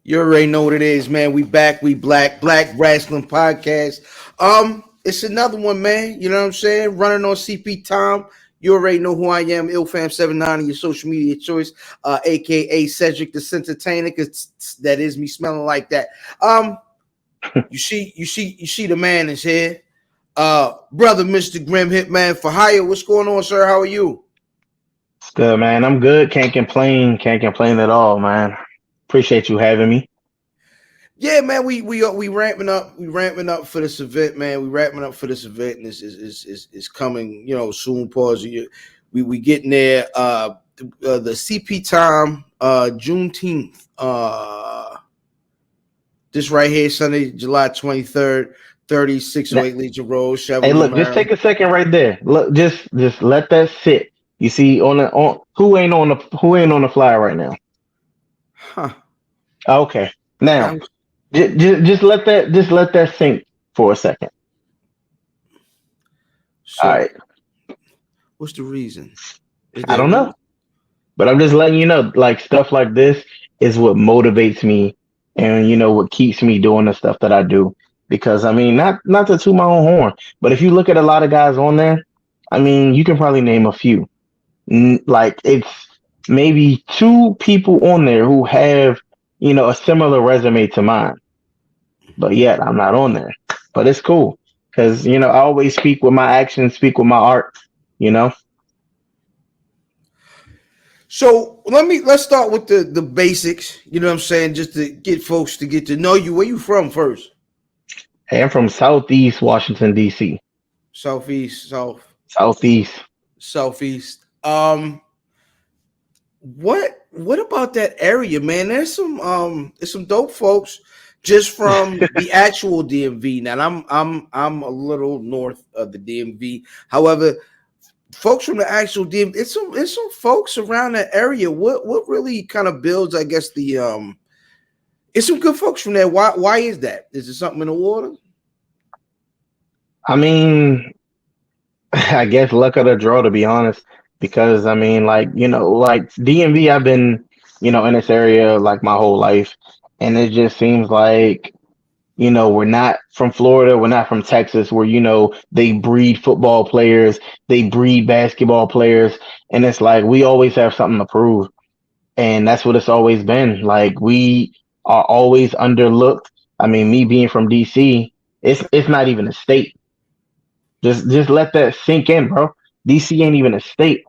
You already know what it is, man. We back, we black wrestling podcast. It's another one, man. You know what I'm saying? Running on CP time. You already know who I am, IlFam79 on your social media choice, aka Cedric the Entertainer, because that is me smelling like that. You see the man is here. Brother Mr. Grim Hitman for hire. What's going on, sir? How are you? It's good, man. I'm good. Can't complain. Can't complain at all, man. Appreciate you having me. Yeah, man, we ramping up. We ramping up for this event, man. We ramping up for this event, and is coming, soon. Pause. We getting there. The CP time, Juneteenth. This right here, Sunday, July 23rd, 3608 Legion Road, Hey, Cheverly, look, just take Maryland. a second right there. Look, just let that sit. You see, on who ain't on the fly right now? Huh. Okay, now I'm, just let that sink for a second. All so, right, what's the reason? Is I there a don't know, reason? but I'm just letting you know, like stuff like this is what motivates me, and what keeps me doing the stuff that I do. Because I mean, not to toot my own horn, but if you look at a lot of guys on there, I mean, you can probably name a few. Like it's maybe two people on there who have a similar resume to mine, but yet I'm not on there. But it's cool because I always speak with my actions, speak with my art. You know, So let's start with the basics. You know what I'm saying? Just to get folks to get to know you. Where you from first? hey, I'm from Southeast Washington D.C. Southeast, Southeast. southeast. What about that area, man? There's some dope folks just from the actual DMV. Now I'm a little north of the DMV. However, folks from the actual DMV, it's some folks around that area. What really kind of builds, I guess, the it's some good folks from there. Why is that? Is there something in the water? I mean, I guess luck of the draw, to be honest. Because I mean, like DMV, I've been in this area like my whole life, and it just seems like we're not from Florida, we're not from Texas, where they breed football players, they breed basketball players, and it's like we always have something to prove, and that's what it's always been. Like we are always underlooked. I mean, me being from DC, it's not even a state. Just let that sink in, bro. DC ain't even a state,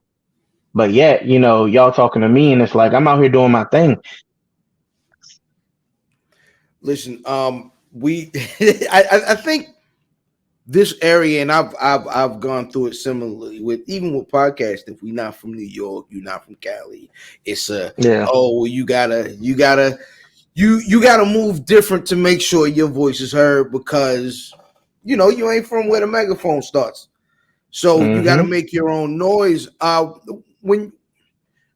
but yet y'all talking to me, and it's like I'm out here doing my thing. Listen, we I think this area, and I've gone through it similarly with even with podcasting. If we're not from New York, you're not from Cali. It's Yeah. oh well, you gotta move different to make sure your voice is heard because you ain't from where the megaphone starts. So you got to Hmm. make your own noise. When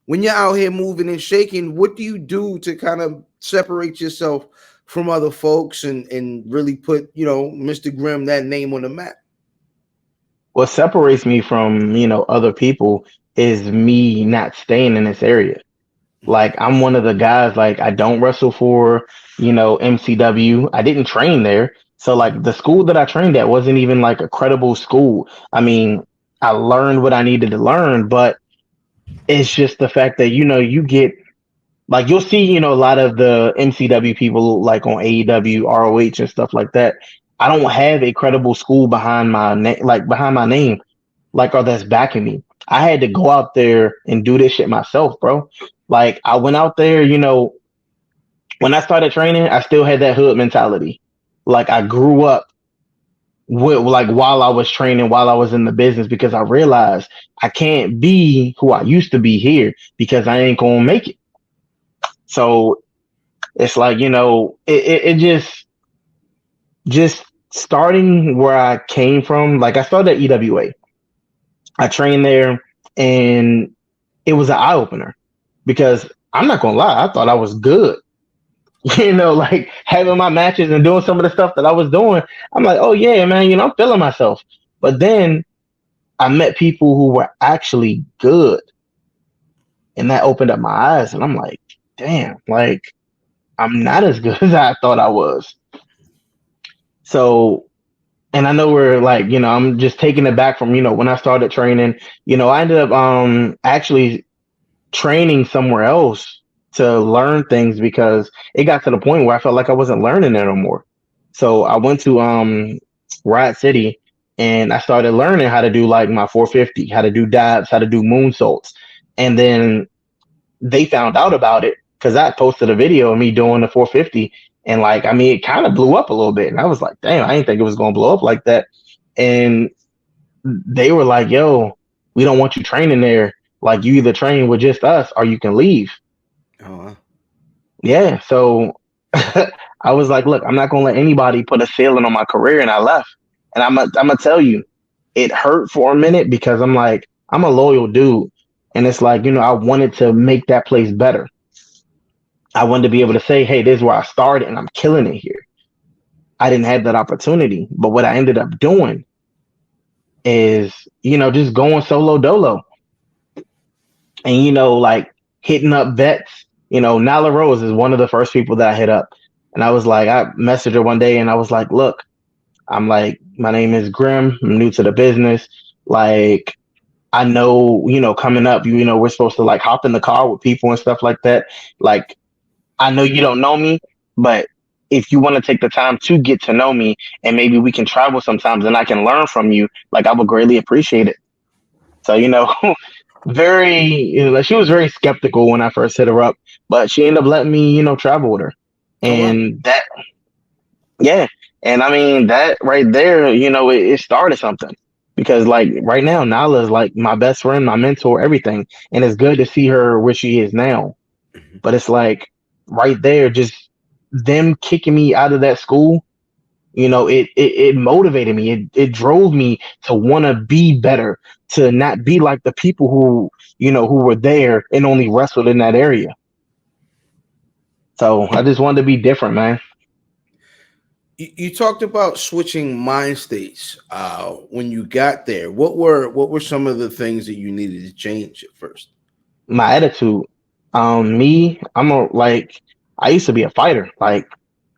when you're out here moving and shaking, what do you do to kind of separate yourself from other folks and really put Mr. Grimm that name on the map? What separates me from other people is me not staying in this area. Like I'm one of the guys, like I don't wrestle for MCW. I didn't train there, so like the school that I trained at wasn't even like a credible school. I mean, I learned what I needed to learn, but it's just the fact that you get like you'll see a lot of the MCW people like on AEW, ROH, and stuff like that. I don't have a credible school behind my name, like behind my name, like or that's backing me. I had to go out there and do this shit myself, bro. Like I went out there, when I started training, I still had that hood mentality. Like I grew up with like while I was training, while I was in the business, because I realized I can't be who I used to be here because I ain't gonna make it. So it's like it just starting where I came from. Like I started at EWA. I trained there, and it was an eye opener because I'm not gonna lie, I thought I was good. Like having my matches and doing some of the stuff that I was doing, I'm like, oh yeah, man, I'm feeling myself. But then I met people who were actually good, and that opened up my eyes, and I'm like, damn, like I'm not as good as I thought I was. So, and I know we're like, I'm just taking it back from, when I started training, I ended up actually training somewhere else to learn things because it got to the point where I felt like I wasn't learning it no more. So I went to Riot City and I started learning how to do like my 450, how to do dabs, how to do moonsaults. And then they found out about it because I posted a video of me doing the 450, and like, I mean, it kind of blew up a little bit. And I was like, damn, I didn't think it was going to blow up like that. And they were like, yo, we don't want you training there. Like, you either train with just us or you can leave. Oh, Yeah. So I was like, look, I'm not going to let anybody put a ceiling on my career. And I left. And I'm going to tell you, it hurt for a minute because I'm like, I'm a loyal dude. And it's like, I wanted to make that place better. I wanted to be able to say, hey, this is where I started and I'm killing it here. I didn't have that opportunity. But what I ended up doing is, just going solo dolo and, like hitting up vets. Nala Rose is one of the first people that I hit up. And I was like, I messaged her one day and I was like, look, I'm like, my name is Grim. I'm new to the business. Like, I know, coming up, we're supposed to like hop in the car with people and stuff like that. Like, I know you don't know me, but if you want to take the time to get to know me and maybe we can travel sometimes and I can learn from you, like, I would greatly appreciate it. So, like, she was very skeptical when I first hit her up, but she ended up letting me, travel with her. oh wow. And that, yeah. And I mean, that right there, it started something because like right now, Nala is like my best friend, my mentor, everything. And it's good to see her where she is now. Mhm. But it's like right there, just them kicking me out of that school, it motivated me. It drove me to want to be better, to not be like the people who were there and only wrestled in that area. So I just wanted to be different, man. You talked about switching mind states when you got there. What were some of the things that you needed to change at first? My attitude, me, I used to be a fighter. Like,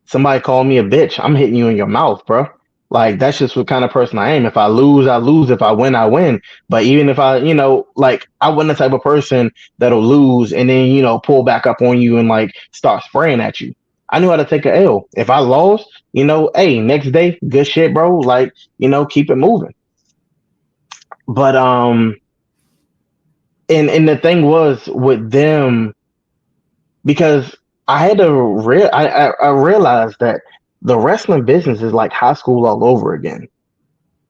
somebody called me a bitch, I'm hitting you in your mouth, bro. Like, that's just what kind of person I am. If I lose, I lose. If I win, I win. But even if I, like, I wasn't the type of person that'll lose and then, pull back up on you and like start spraying at you. I knew how to take a L. If I lost, hey, next day, good shit, bro. Like, keep it moving. But and the thing was with them, because I had to I realized that the wrestling business is like high school all over again.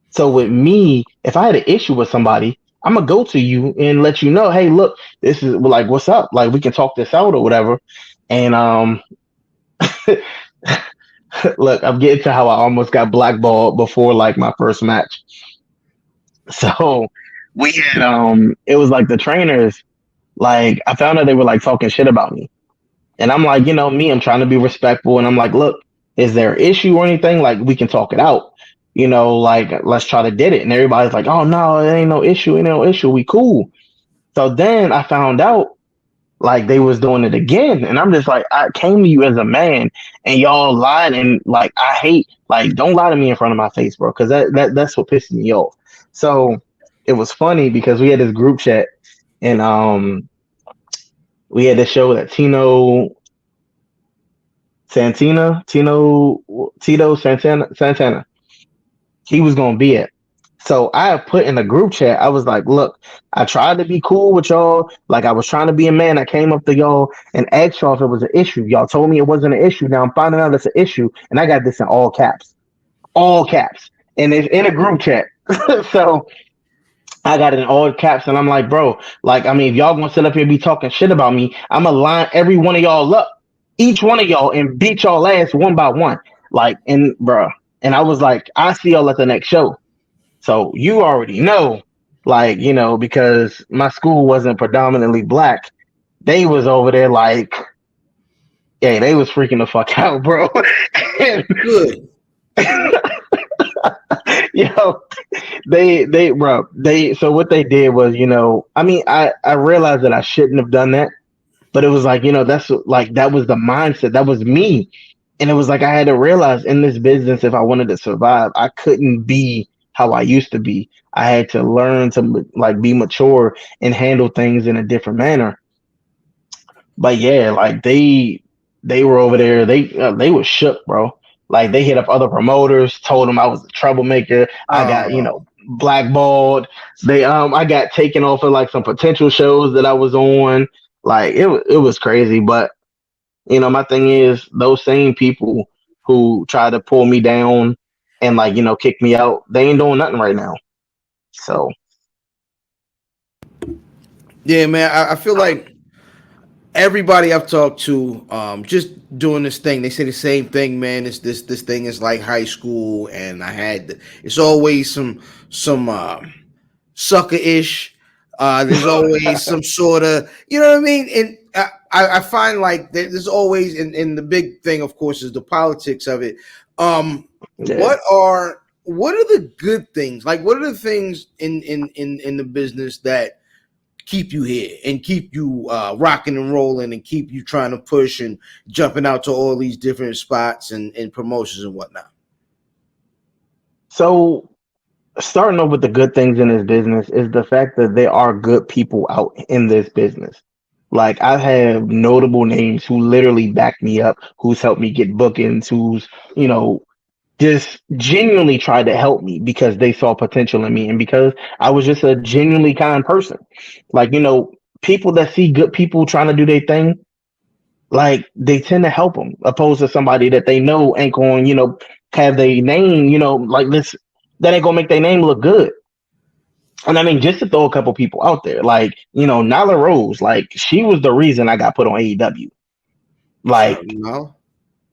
So with me, if I had an issue with somebody, I'm gonna go to you and let you know, hey, look, this is like, what's up? Like, we can talk this out or whatever. And look, I'm getting to how I almost got blackballed before like my first match. So we had it was like the trainers, like I found out they were like talking shit about me. And I'm like, me, I'm trying to be respectful. And I'm like, look, is there an issue or anything? Like, we can talk it out. Like, let's try to did it. And everybody's like, oh, no, it ain't no issue. Ain't no issue. We cool. So then I found out, like, they was doing it again. And I'm just like, I came to you as a man and y'all lied. And, like, I hate, like, don't lie to me in front of my face, bro, because that's what pisses me off. So it was funny because we had this group chat and we had to show that Tito Santana, he was gonna be it. So I put in the group chat, I was like, look, I tried to be cool with y'all. Like, I was trying to be a man. I came up to y'all and asked y'all if it was an issue. Y'all told me it wasn't an issue. Now I'm finding out it's an issue. And I got this in all caps. All caps. And it's in a group chat. So I got it in all caps, and I'm like, bro, like, I mean, if y'all gonna sit up here and be talking shit about me, I'm gonna line every one of y'all up, each one of y'all, and beat y'all ass one by one. Like, and bro, and I was like, I see y'all at the next show. So you already know, like, because my school wasn't predominantly black, they was over there like, yeah, they was freaking the fuck out, bro. Good. Yo, so what they did was, I mean, I realized that I shouldn't have done that. But it was like, that's like, that was the mindset. That was me. And it was like, I had to realize in this business, if I wanted to survive, I couldn't be how I used to be. I had to learn to like be mature and handle things in a different manner. But yeah, like they were over there. They were shook, bro. Like they hit up other promoters, told them I was a troublemaker. I got Oh, blackballed. I got taken off of like some potential shows that I was on. Like it was crazy. But my thing is those same people who try to pull me down and like kick me out, they ain't doing nothing right now. So yeah, man. I feel like everybody I've talked to, just doing this thing, they say the same thing, man. This thing is like high school, and it's always some sucker ish. There's always some sort of, you know what I mean? And I find like there's always, and the big thing, of course, is the politics of it. yeah. What are the good things? Like, what are the things in the business that keep you here and keep you rocking and rolling and keep you trying to push and jumping out to all these different spots and promotions and whatnot? So starting off with the good things in this business is the fact that there are good people out in this business. Like I have notable names who literally back me up, who's helped me get bookings, who's, just genuinely tried to help me because they saw potential in me and because I was just a genuinely kind person. Like, people that see good people trying to do their thing, like they tend to help them opposed to somebody that they know ain't going, have their name, like this, that ain't gonna make their name look good. And I mean, just to throw a couple people out there, like, Nyla Rose, like she was the reason I got put on AEW. So, Like,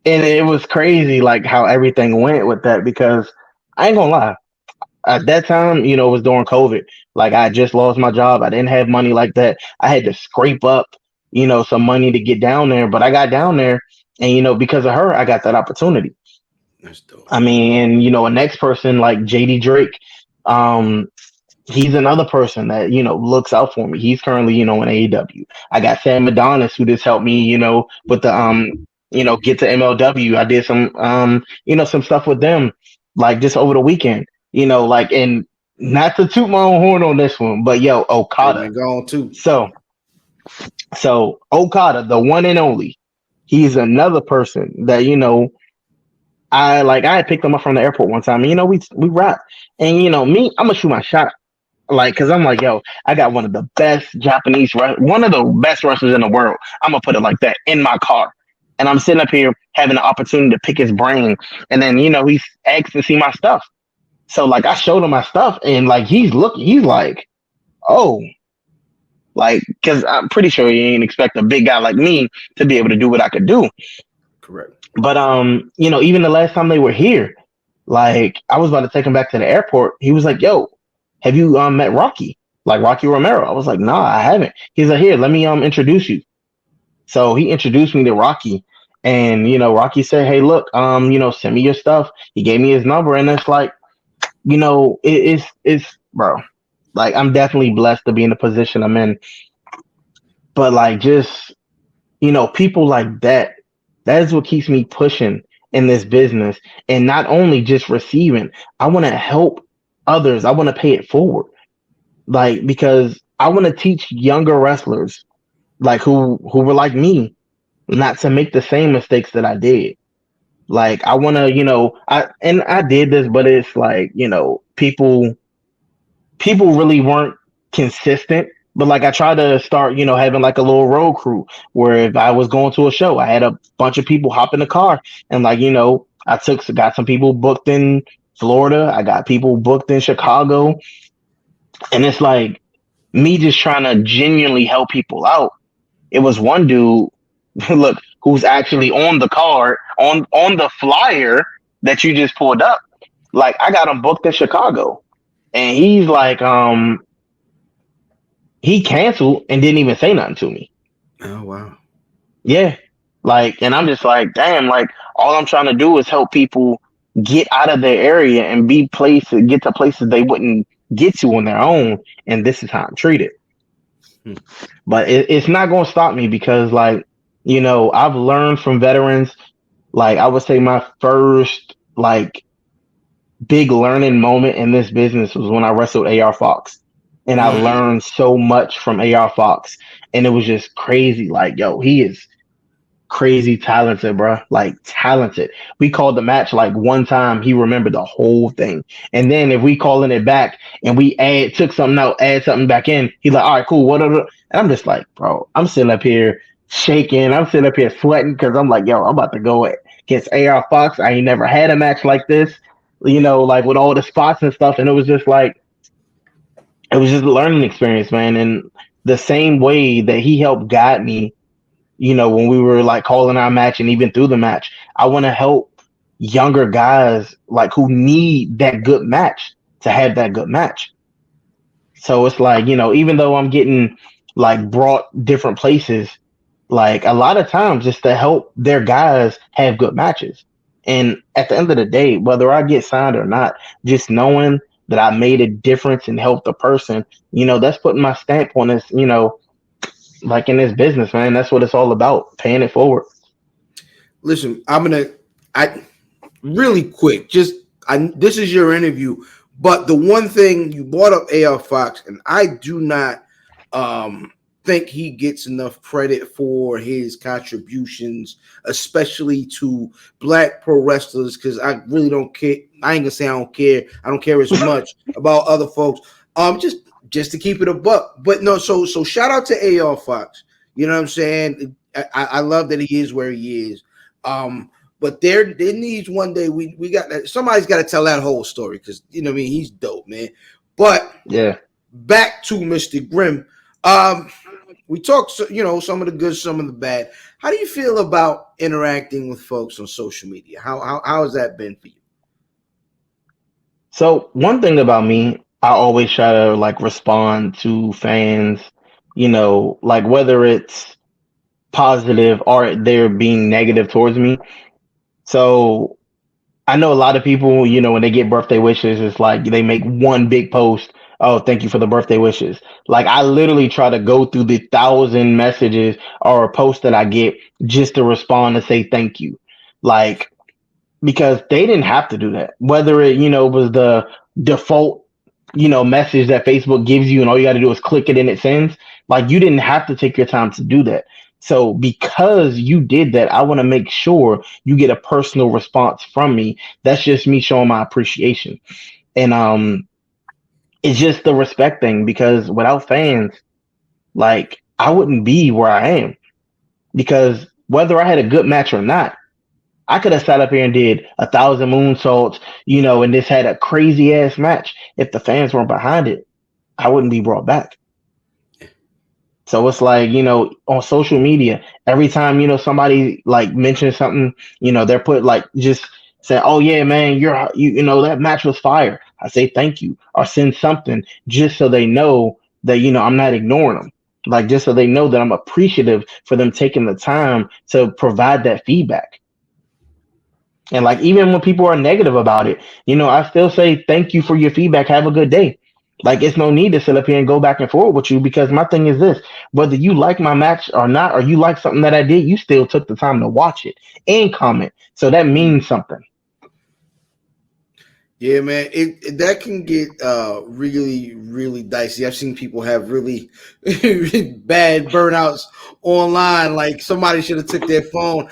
and it was crazy, like how everything went with that because I ain't gonna lie. At that time, it was during COVID. Like I just lost my job. I didn't have money like that. I had to scrape up, some money to get down there. But I got down there, and because of her, I got that opportunity. that's dope. I mean, and a next person like JD Drake, um, he's another person that looks out for me. He's currently in AEW. I got Sam Adonis who just helped me, with the get to MLW. I did some some stuff with them like just over the weekend. Like, and not to toot my own horn on this one, but yo, Yeah, Okada. man, go on too. So Okada, the one and only, he's another person that I had picked him up from the airport one time. And, we rap, and me, I'm gonna shoot my shot. Like, cause I'm like, yo, I got one of the best one of the best wrestlers in the world. I'm gonna put it like that in my car, and I'm sitting up here having the opportunity to pick his brain, and then he's asked to see my stuff. So like, I showed him my stuff, and like, he's like, oh, like, cause I'm pretty sure he ain't expect a big guy like me to be able to do what I could do. Correct. But even the last time they were here, like I was about to take him back to the airport. He was like, yo, have you met Rocky? Like Rocky Romero. I was like, nah, I haven't. He's like, here, let me introduce you. So he introduced me to Rocky. And Rocky said, hey, look, send me your stuff. He gave me his number, and it's like, it's bro. Like I'm definitely blessed to be in the position I'm in. But like just people like that, that is what keeps me pushing in this business. And not only just receiving, I want to help others. I want to pay it forward. Like, because I want to teach younger wrestlers, like who were like me, not to make the same mistakes that I did. Like, I want to, I did this, but it's like, people really weren't consistent. But like I tried to start, having like a little road crew where if I was going to a show, I had a bunch of people hop in the car, and like, I got some people booked in Florida. I got people booked in Chicago. And it's like me just trying to genuinely help people out. It was one dude, look, who's actually on the card, on the flyer that you just pulled up. Like I got him booked in Chicago. And he's like, he canceled and didn't even say nothing to me. Oh wow. Yeah. Like, and I'm just like, damn, like all I'm trying to do is help people get out of their area and get to places they wouldn't get to on their own. And this is how I'm treated. Hmm. But it's not going to stop me because, like, I've learned from veterans. Like, I would say my first, like, big learning moment in this business was when I wrestled AR Fox. And I Mm. learned so much from AR Fox. And it was just crazy. Like, yo, he is crazy talented, bro. Like talented. We called the match like one time. He remembered the whole thing. And then if we calling it back and we took something out, add something back in, he's like, all right, cool. What? And I'm just like, bro, I'm sitting up here shaking. I'm sitting up here sweating because I'm like, yo, I'm about to go against AR Fox. I ain't never had a match like this, like with all the spots and stuff. And it was just like, it was just a learning experience, man. And the same way that he helped guide me, when we were like calling our match and even through the match, I want to help younger guys like who need that good match to have that good match. So it's like, even though I'm getting like brought different places, like a lot of times just to help their guys have good matches. And at the end of the day, whether I get signed or not, just knowing that I made a difference and helped a person, that's putting my stamp on this, like in this business, man. That's what it's all about, paying it forward. Listen, I really quick, this is your interview, but the one thing you brought up AR Fox, and I do not think he gets enough credit for his contributions, especially to black pro wrestlers, because I really don't care. I ain't gonna say I don't care. I don't care as much about other folks. Just to keep it a buck. But no, so shout out to AR Fox. You know what I'm saying? I love that he is where he is. But there needs one day we got that. Somebody's got to tell that whole story because you know what I mean, he's dope, man. But yeah, back to Mr. Grimm. We talked, some of the good, some of the bad. How do you feel about interacting with folks on social media? How has that been for you? So one thing about me, I always try to like respond to fans, like whether it's positive or they're being negative towards me. So I know a lot of people, when they get birthday wishes, it's like they make one big post. Oh, thank you for the birthday wishes. Like I literally try to go through the 1,000 messages or posts that I get just to respond and say thank you. Like, because they didn't have to do that. Whether it, was the default, message that Facebook gives you and all you got to do is click it and it sends. Like you didn't have to take your time to do that. So because you did that, I want to make sure you get a personal response from me. That's just me showing my appreciation. And it's just the respect thing because without fans, like I wouldn't be where I am. Because whether I had a good match or not, I could have sat up here and did 1,000 moonsaults, and this had a crazy ass match. If the fans weren't behind it, I wouldn't be brought back. So it's like, on social media, every time, somebody like mentions something, they're put like just say, oh yeah, man, that match was fire. I say thank you or send something just so they know that, I'm not ignoring them. Like just so they know that I'm appreciative for them taking the time to provide that feedback. And like even when people are negative about it, I still say thank you for your feedback. Have a good day. Like it's no need to sit up here and go back and forth with you because my thing is this: whether you like my match or not, or you like something that I did, you still took the time to watch it and comment. So that means something. Yeah, man, that can get really, really dicey. I've seen people have really bad burnouts online. Like somebody should have took their phone.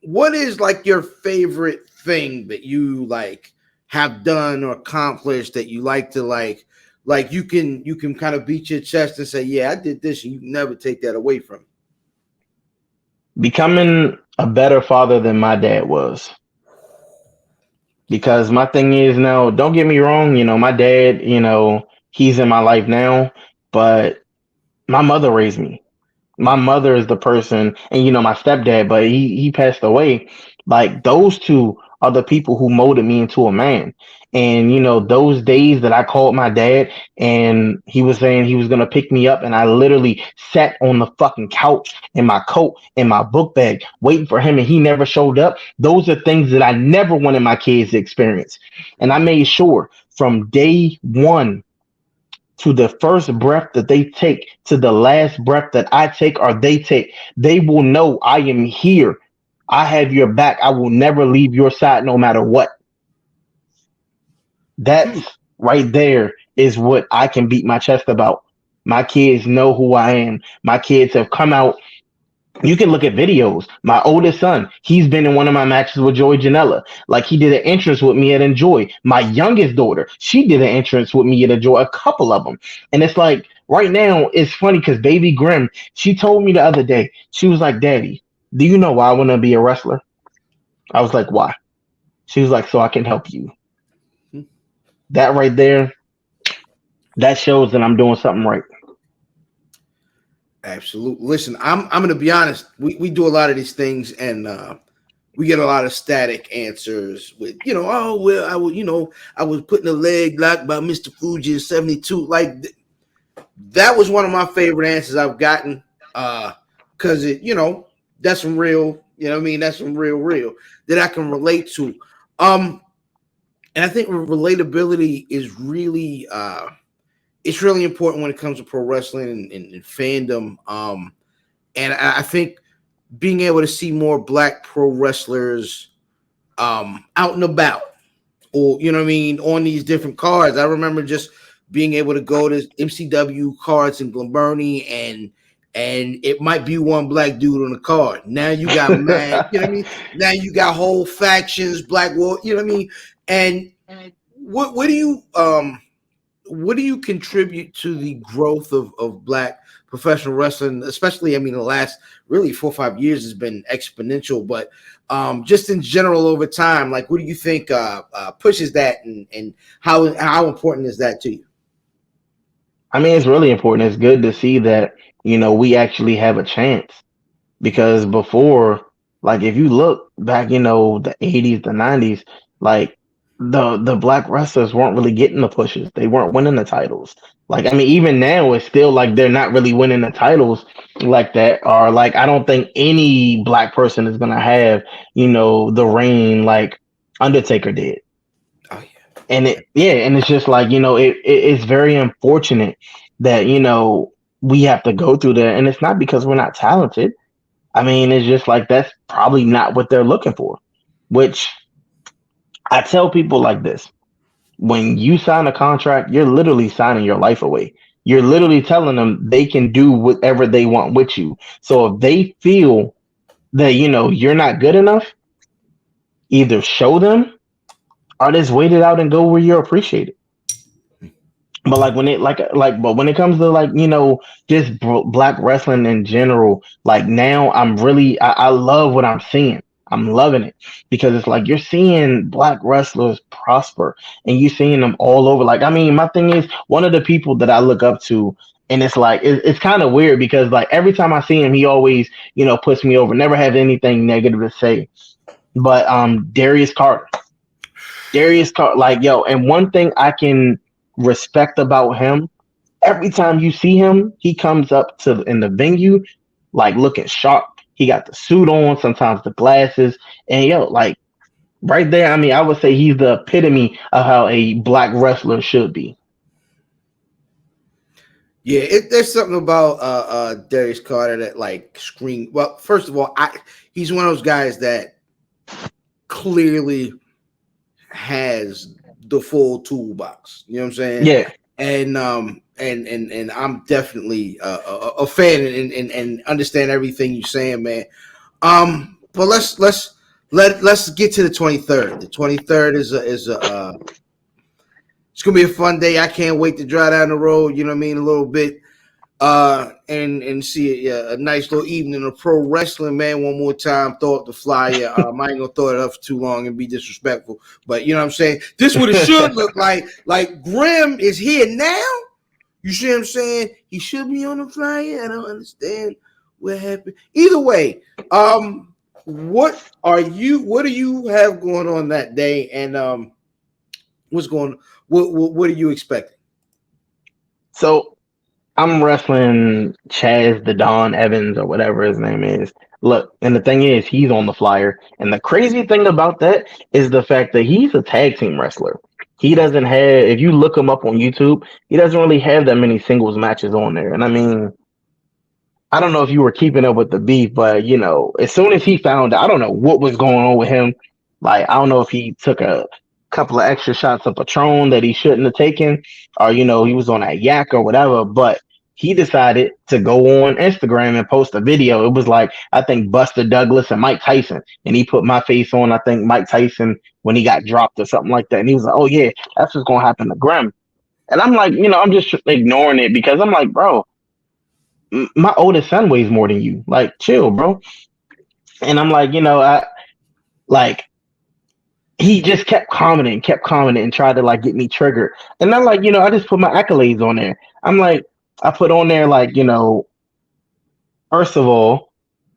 What is like your favorite thing that you like have done or accomplished that you like to like you can kind of beat your chest and say, yeah, I did this, and you can never take that away from me. Becoming a better father than my dad was. Because my thing is now, don't get me wrong, my dad, he's in my life now, but my mother raised me. My mother is the person, and my stepdad, but he passed away. Like those two are the people who molded me into a man. And those days that I called my dad and he was saying he was gonna pick me up, and I literally sat on the fucking couch in my coat in my book bag waiting for him, and he never showed up. Those are things that I never wanted my kids to experience, and I made sure from day one to the first breath that they take to the last breath that I take or they take, they will know I am here. I have your back. I will never leave your side no matter what. That's right there is what I can beat my chest about. My kids know who I am. My kids have come out. You can look at videos. My oldest son, he's been in one of my matches with Joey Janela. Like he did an entrance with me at Enjoy. My youngest daughter, she did an entrance with me at Enjoy, a couple of them. And it's like right now, it's funny because Baby Grim, she told me the other day, she was like, Daddy, do you know why I want to be a wrestler? I was like, why? She was like, so I can help you. That right there, that shows that I'm doing something right. Absolutely. Listen, I'm gonna be honest. We do a lot of these things, and we get a lot of static answers with, oh well, I was putting a leg locked by Mr. Fuji in '72. Like that was one of my favorite answers I've gotten, because that's some real, that's some real that I can relate to. And I think relatability is really it's really important when it comes to pro wrestling and fandom. And I think being able to see more Black pro wrestlers out and about, or on these different cards. I remember just being able to go to MCW cards in Glen Burnie, and it might be one Black dude on the card. Now you got mad, Now you got whole factions, Black War, And what do you contribute to the growth of Black professional wrestling, especially, the last really 4 or 5 years has been exponential, but just in general over time, like what do you think pushes that, and how important is that to you? It's really important. It's good to see that, we actually have a chance, because before, like if you look back, the 80s, the 90s, like the Black wrestlers weren't really getting the pushes. They weren't winning the titles. Like, even now it's still like they're not really winning the titles like that. Or like, I don't think any Black person is gonna have, the reign like Undertaker did. Oh yeah. And it's just like, it's very unfortunate that, we have to go through that. And it's not because we're not talented. It's just like that's probably not what they're looking for. Which I tell people like this: when you sign a contract, you're literally signing your life away. You're literally telling them they can do whatever they want with you. So if they feel that, you're not good enough, either show them or just wait it out and go where you're appreciated. But like but when it comes to like, just Black wrestling in general, like now I love what I'm seeing. I'm loving it, because it's like you're seeing Black wrestlers prosper and you're seeing them all over. Like, my thing is, one of the people that I look up to, and it's like, it's kind of weird because like every time I see him, he always, puts me over, never have anything negative to say. But Darius Carter, like, yo, and one thing I can respect about him, every time you see him, he comes up to in the venue like looking sharp. He got the suit on, sometimes the glasses, and yo, like right there, I would say he's the epitome of how a Black wrestler should be. Yeah, there's something about Darius Carter that like scream. Well, first of all, he's one of those guys that clearly has the full toolbox. You know what I'm saying? Yeah. And I'm definitely a fan and understand everything you're saying, man. But let's get to the 23rd. The 23rd is it's gonna be a fun day. I can't wait to drive down the road. You know what I mean? A little bit. And see a nice little evening of pro wrestling, man. One more time, throw up the flyer. I ain't gonna throw it up for too long and be disrespectful, but you know what I'm saying. This is what it should look like. Like Grim is here now. You see what I'm saying? He should be on the flyer. I don't understand what happened. Either way, what do you have going on that day, and what are you expecting? So I'm wrestling Chaz the Don Evans or whatever his name is. Look, and the thing is, he's on the flyer. And the crazy thing about that is the fact that he's a tag team wrestler. he doesn't have. If you look him up on YouTube, he doesn't really have that many singles matches on there. And I mean, I don't know if you were keeping up with the beef, but you know, as soon as he found out, I don't know what was going on with him. Like, I don't know if he took a couple of extra shots of Patron that he shouldn't have taken, or you know, he was on that yak or whatever. But he decided to go on Instagram and post a video. It was like, I think Buster Douglas and Mike Tyson, and he put my face on, I think Mike Tyson when he got dropped or something like that. And he was like, "Oh yeah, that's what's gonna happen to Grim." And I'm like, you know, I'm just ignoring it because I'm like, bro, my oldest son weighs more than you. Like, chill, bro. And I'm like, you know, I like he just kept commenting, and tried to like get me triggered. And I'm like, you know, I just put my accolades on there. I'm like, I put on there like, you know, first of all,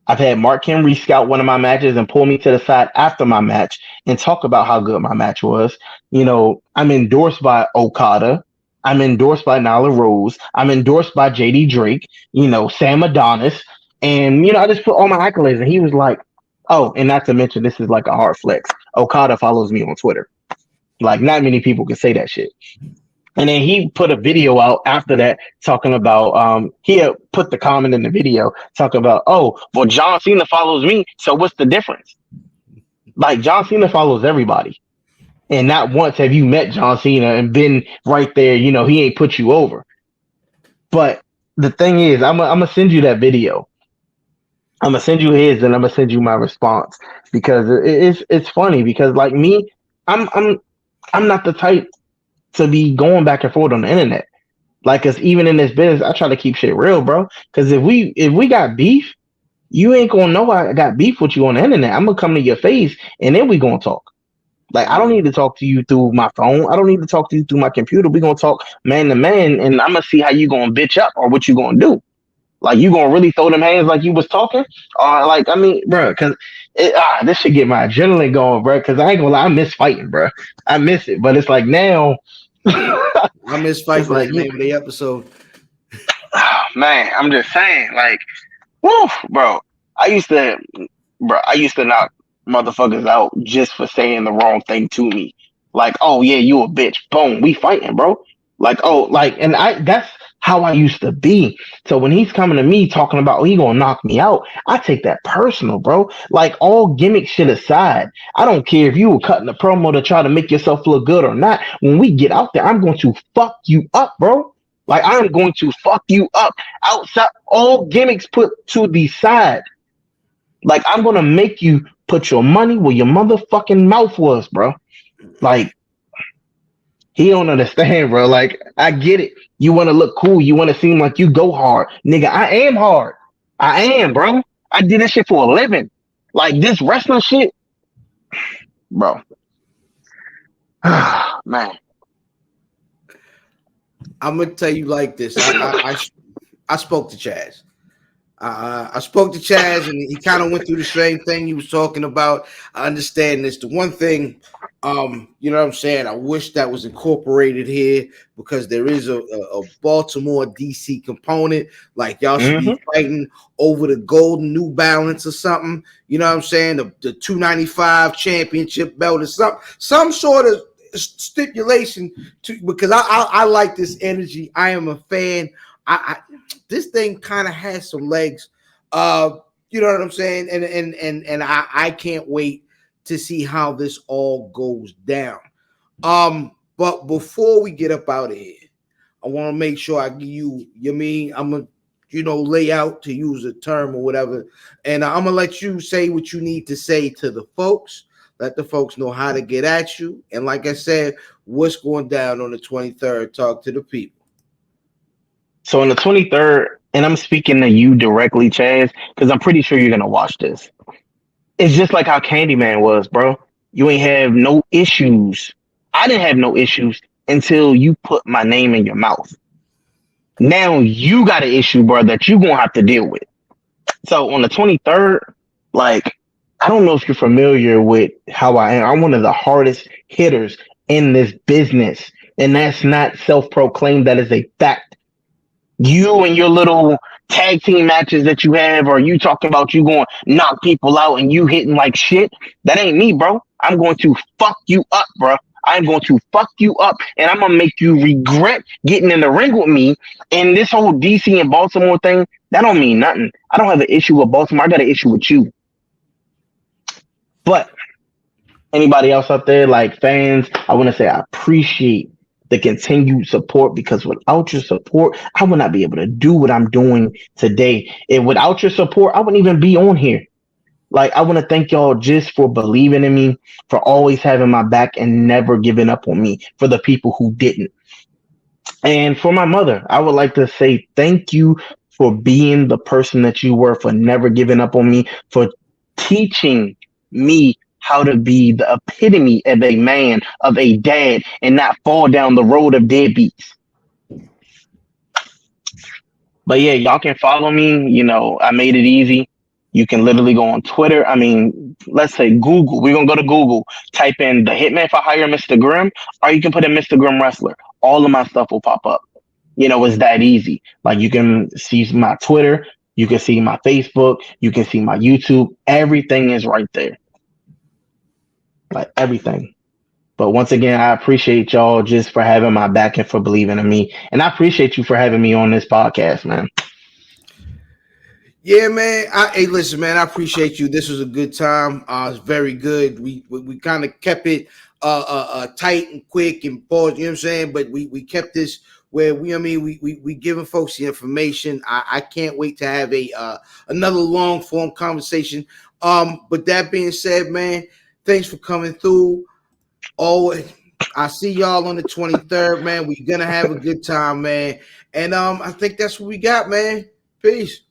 I've had Mark Henry scout one of my matches and pull me to the side after my match and talk about how good my match was. You know, I'm endorsed by Okada. I'm endorsed by Nyla Rose. I'm endorsed by JD Drake, you know, Sam Adonis. And, you know, I just put all my accolades. And he was like, oh, and not to mention, this is like a hard flex. Okada follows me on Twitter. Like, not many people can say that shit. And then he put a video out after that talking about, he had put the comment in the video talking about, oh, well, John Cena follows me. So what's the difference? Like, John Cena follows everybody. And not once have you met John Cena and been right there. You know, he ain't put you over. But the thing is, I'm going to send you that video. I'm going to send you his and I'm going to send you my response because it's funny because like me, I'm not the type to be going back and forth on the internet. Like, cause even in this business, I try to keep shit real, bro. Cause if we got beef, you ain't gonna know I got beef with you on the internet. I'm gonna come to your face and then we gonna talk. Like, I don't need to talk to you through my phone. I don't need to talk to you through my computer. We gonna talk man to man, and I'm gonna see how you gonna bitch up or what you gonna do. Like, you gonna really throw them hands like you was talking, or like, I mean, bro, cause this should get my adrenaline going, bro. Cause I ain't gonna lie, I miss fighting, bro. I miss it, but it's like now. I miss fighting. Like, name of the episode. Oh, man, I'm just saying, like, woof, bro. I used to knock motherfuckers out just for saying the wrong thing to me. Like, oh yeah, you a bitch. Boom, we fighting, bro. Like, oh, like, and that's how I used to be. So when he's coming to me talking about, oh, he gonna knock me out, I take that personal, bro. Like, all gimmick shit aside, I don't care if you were cutting a promo to try to make yourself look good or not. When we get out there, I'm going to fuck you up, bro. Like, I'm going to fuck you up. Outside, all gimmicks put to the side. Like, I'm gonna make you put your money where your motherfucking mouth was, bro. Like, he don't understand, bro. Like, I get it. You want to look cool. You want to seem like you go hard. Nigga, I am hard. I am, bro. I did this shit for a living. Like, this wrestling shit, bro. Man. I'm going to tell you like this. I spoke to Chaz. I spoke to Chaz, and he kind of went through the same thing you was talking about. I understand this. The one thing, you know what I'm saying? I wish that was incorporated here because there is a Baltimore DC component. Like, y'all should be fighting over the golden New Balance or something. You know what I'm saying? The 295 championship belt or some sort of stipulation to, because I like this energy. I am a fan. This thing kind of has some legs, you know what I'm saying, and I can't wait to see how this all goes down. But before we get up out of here, I want to make sure I give you I'm gonna, lay out, to use a term or whatever, and I'm gonna let you say what you need to say to the folks. Let the folks know how to get at you, and like I said, what's going down on the 23rd. Talk to the people. So on the 23rd, and I'm speaking to you directly, Chaz, because I'm pretty sure you're going to watch this. It's just like how Candyman was, bro. You ain't have no issues. I didn't have no issues until you put my name in your mouth. Now you got an issue, bro, that you're going to have to deal with. So on the 23rd, like, I don't know if you're familiar with how I am. I'm one of the hardest hitters in this business. And that's not self-proclaimed. That is a fact. You and your little tag team matches that you have, or you talking about you going to knock people out and you hitting like shit, that ain't me, bro. I'm going to fuck you up, bro. I'm going to fuck you up, and I'm gonna make you regret getting in the ring with me. And this whole DC and Baltimore thing, that don't mean nothing. I don't have an issue with Baltimore. I got an issue with you. But anybody else out there, like fans, I want to say I appreciate the continued support, because without your support, I would not be able to do what I'm doing today. And without your support, I wouldn't even be on here. Like, I want to thank y'all just for believing in me, for always having my back and never giving up on me, for the people who didn't. And for my mother, I would like to say thank you for being the person that you were, for never giving up on me, for teaching me how to be the epitome of a man, of a dad, and not fall down the road of deadbeats. But yeah, y'all can follow me. You know, I made it easy. You can literally go on Twitter. I mean, let's say Google. We're going to go to Google, type in the Hitman for Hire Mr. Grimm, or you can put in Mr. Grimm Wrestler. All of my stuff will pop up. You know, it's that easy. Like, you can see my Twitter, you can see my Facebook, you can see my YouTube. Everything is right there. Like, everything. But once again, I appreciate y'all just for having my back and for believing in me. And I appreciate you for having me on this podcast, man. Yeah, man. Hey, listen, man. I appreciate you. This was a good time. It's very good. We kind of kept it tight and quick and paused. You know what I'm saying? But we kept this where we giving folks the information. I can't wait to have another long form conversation. But that being said, man, thanks for coming through. Always, I see y'all on the 23rd, man. We're gonna have a good time, man. And I think that's what we got, man. Peace.